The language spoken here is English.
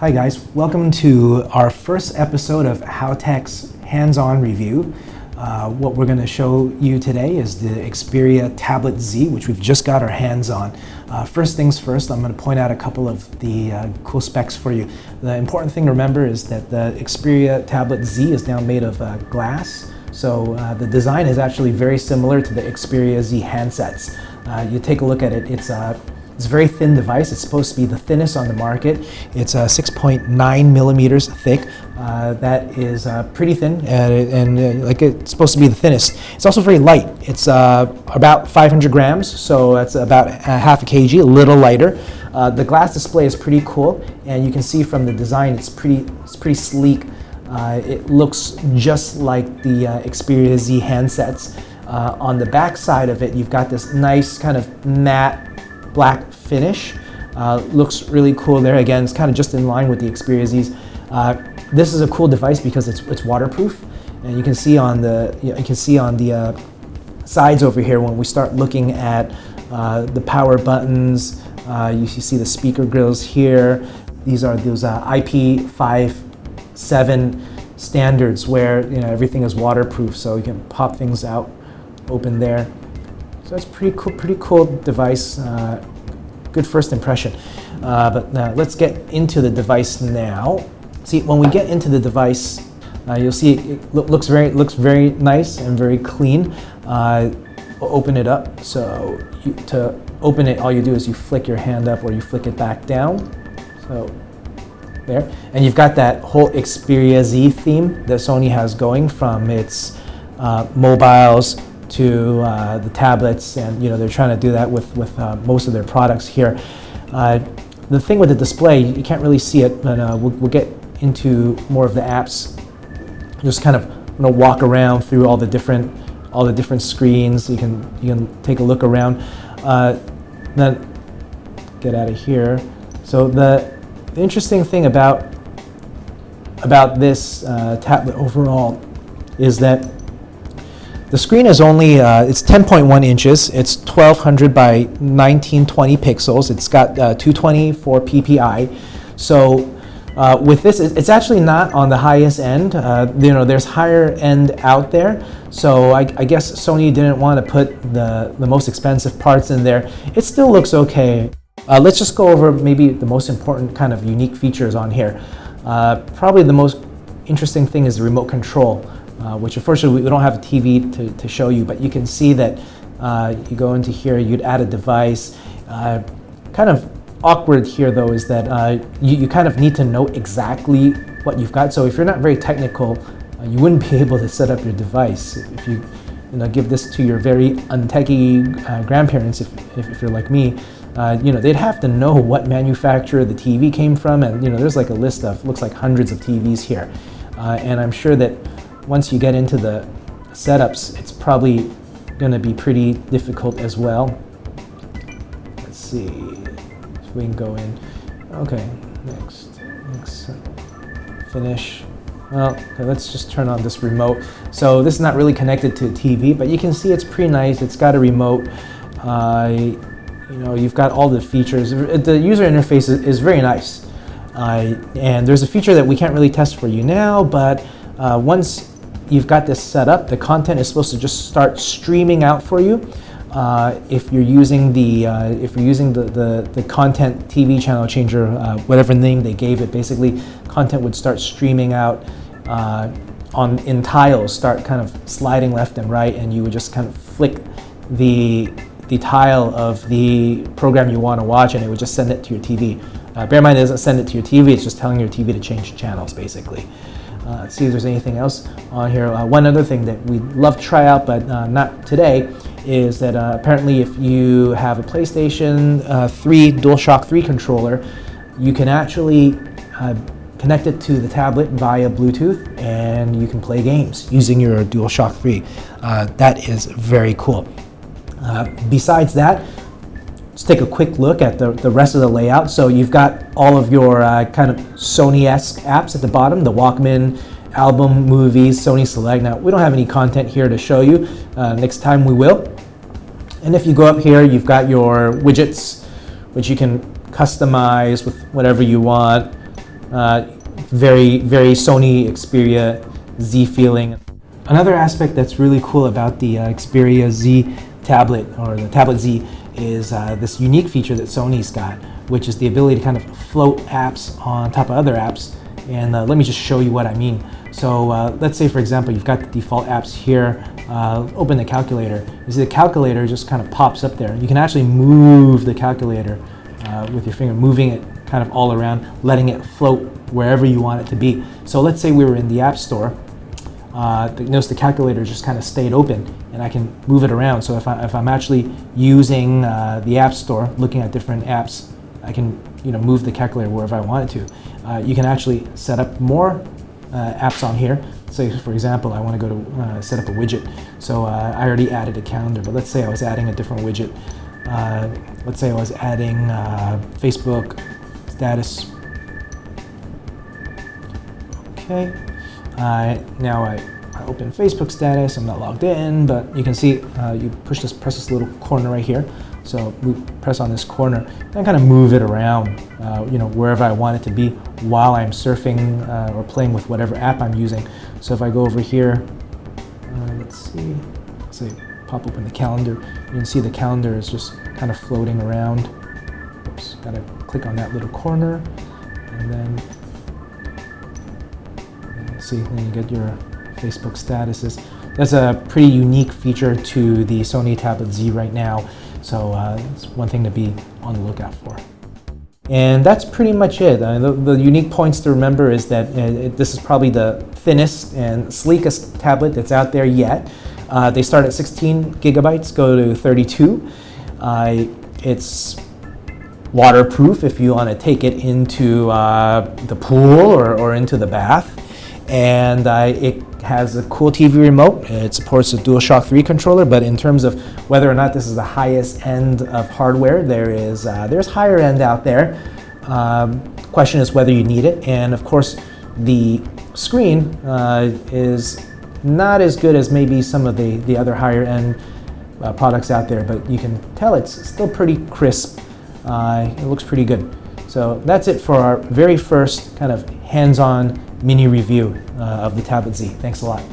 Hi guys, welcome to our first episode of HowTechs hands-on review. What we're going to show you today is the Xperia Tablet Z, which we've just got our hands on. First things first, I'm going to point out a couple of the cool specs for you. The important thing to remember is that the Xperia Tablet Z is now made of glass, so the design is actually very similar to the Xperia Z handsets. You take a look at it, it's a very thin device. It's supposed to be the thinnest on the market. It's 6.9 millimeters thick. That is pretty thin, and like it's supposed to be the thinnest. It's also very light. It's about 500 grams, so that's about half a kg, a little lighter. The glass display is pretty cool, and you can see from the design it's pretty sleek. It looks just like the Xperia Z handsets. On the back side of it, you've got this nice kind of matte black finish. Looks really cool there. Again, it's kind of just in line with the Xperia Z's. This is a cool device because it's waterproof, and you can see on the sides over here when we start looking at the power buttons. You see the speaker grills here. These are those IP57 standards where everything is waterproof, so you can pop things out, open there. So it's pretty cool device. Good first impression. But let's get into the device now. See, when we get into the device, you'll see it looks very nice and very clean. We'll open it up. So to open it, all you do is you flick your hand up or you flick it back down. So there, and you've got that whole Xperia Z theme that Sony has going, from its mobiles to the tablets, and they're trying to do that with most of their products here. The thing with the display, you can't really see it, but we'll get into more of the apps. Just kind of walk around through all the different screens. You can take a look around. Then get out of here. So the interesting thing about this tablet overall is that the screen is only, it's 10.1 inches, it's 1200 by 1920 pixels, it's got 224 ppi. So with this, it's actually not on the highest end. There's higher end out there, so I guess Sony didn't want to put the most expensive parts in there. It still looks okay. Let's just go over maybe the most important kind of unique features on here. Probably the most interesting thing is the remote control. Which unfortunately we don't have a TV to show you, but you can see that you go into here, you'd add a device. Kind of awkward here though is that you kind of need to know exactly what you've got. So if you're not very technical, you wouldn't be able to set up your device. If you give this to your very untechy grandparents, if you're like me, they'd have to know what manufacturer the TV came from, and there's like a list of, looks like hundreds of TVs here, and I'm sure that once you get into the setups, it's probably going to be pretty difficult as well. Let's see if we can go in. Okay, next, finish. Well, okay, let's just turn on this remote. So this is not really connected to a TV, but you can see it's pretty nice. It's got a remote. You've got all the features. The user interface is very nice. And there's a feature that we can't really test for you now, but once you've got this set up, the content is supposed to just start streaming out for you. If you're using the content TV channel changer, whatever name they gave it, basically content would start streaming out in tiles, start kind of sliding left and right, and you would just kind of flick the tile of the program you want to watch, and it would just send it to your TV. Bear in mind, it doesn't send it to your TV, it's just telling your TV to change channels, basically. Let's see if there's anything else on here. One other thing that we'd love to try out, but not today, is that apparently if you have a PlayStation 3 DualShock 3 controller, you can actually connect it to the tablet via Bluetooth, and you can play games using your DualShock 3. That is very cool. Besides that, let's take a quick look at the rest of the layout. So you've got all of your kind of Sony-esque apps at the bottom, the Walkman, Album, Movies, Sony Select. Now, we don't have any content here to show you. Next time we will. And if you go up here, you've got your widgets, which you can customize with whatever you want. Very, very Sony Xperia Z feeling. Another aspect that's really cool about the Xperia Z tablet, or the Tablet Z, is this unique feature that Sony's got, which is the ability to kind of float apps on top of other apps. And let me just show you what I mean. So let's say, for example, you've got the default apps here. Open the calculator. You see the calculator just kind of pops up there. You can actually move the calculator with your finger, moving it kind of all around, letting it float wherever you want it to be. So let's say we were in the App Store. Notice the calculator just kind of stayed open, and I can move it around. So if I'm actually using the App Store, looking at different apps, I can move the calculator wherever I want it to. You can actually set up more apps on here. Say, for example, I want to go to set up a widget. So I already added a calendar, but let's say I was adding a different widget. Let's say I was adding Facebook status. Okay. Now I open Facebook status. I'm not logged in, but you can see you press this little corner right here. So we press on this corner and kind of move it around, wherever I want it to be while I'm surfing or playing with whatever app I'm using. So if I go over here, let's see, say pop open the calendar. You can see the calendar is just kind of floating around. Oops, gotta click on that little corner, and then see, then you get your Facebook statuses. That's a pretty unique feature to the Sony Tablet Z right now. So it's one thing to be on the lookout for. And that's pretty much it. The unique points to remember is that this is probably the thinnest and sleekest tablet that's out there yet. They start at 16 gigabytes, go to 32. It's waterproof if you want to take it into the pool or into the bath. And it has a cool TV remote. It supports a DualShock 3 controller, but in terms of whether or not this is the highest end of hardware, there's higher end out there. Question is whether you need it, and of course the screen is not as good as maybe some of the other higher end products out there, but you can tell it's still pretty crisp. It looks pretty good. So that's it for our very first kind of hands-on mini review of the Tablet Z. Thanks a lot.